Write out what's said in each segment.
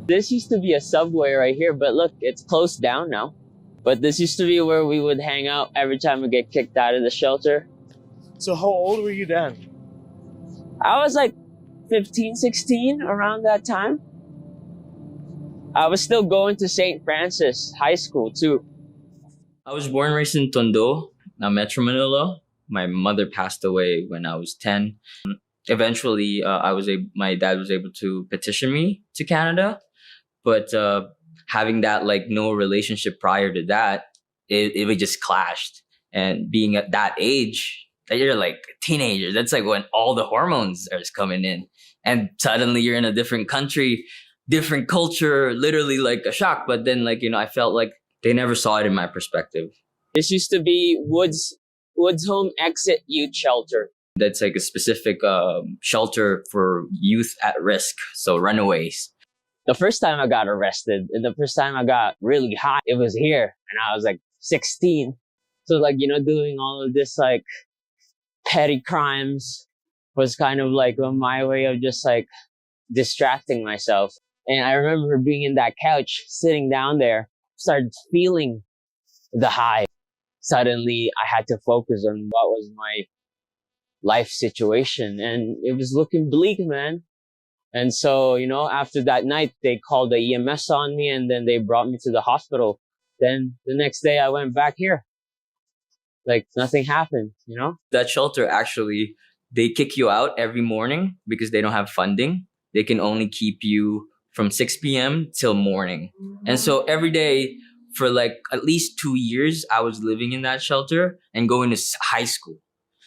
This used to be a subway right here, but look, it's closed down now. But this used to be where we would hang out every time we get kicked out of the shelter. So how old were you then? I was like 15, 16 around that time. I was still going to St. Francis High School too. I was born and raised in Tondo, Metro Manila. My mother passed away when I was 10. Eventually, my dad was able to petition me to Canada, but having that like no relationship prior to that, it just clashed. And being at that age, that you're like a teenager, that's like when all the hormones are just coming in, and suddenly you're in a different country, different culture, literally like a shock. But then I felt like they never saw it in my perspective. This used to be Woods Home Exit Youth Shelter. That's like a specific shelter for youth at risk, so runaways. The first time I got arrested and the first time I got really high, it was here, and I was like 16. So doing all of this like petty crimes was kind of like my way of just like distracting myself. And I remember being in that couch, sitting down there, started feeling the high. Suddenly I had to focus on what was my life situation, and it was looking bleak, man. And so, after that night, they called the EMS on me, and then they brought me to the hospital. Then the next day I went back here. Like nothing happened, That shelter, actually, they kick you out every morning because they don't have funding. They can only keep you from 6 p.m. till morning. And so every day for like at least 2 years, I was living in that shelter and going to high school.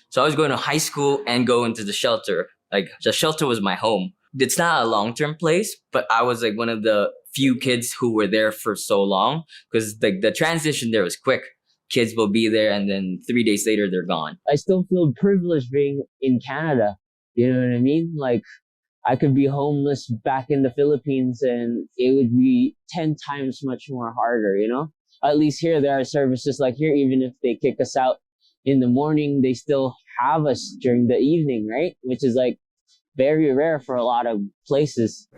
So I was going to high school and going to the shelter. Like the shelter was my home. It's not a long-term place, but I was like one of the few kids who were there for so long, because the transition there was quick. Kids will be there and then 3 days later they're gone. I still feel privileged being in Canada. You know what I mean? Like I could be homeless back in the Philippines and it would be 10 times much more harder, At least here there are services like here, even if they kick us out in the morning, they still have us during the evening, right? Which is like very rare for a lot of places.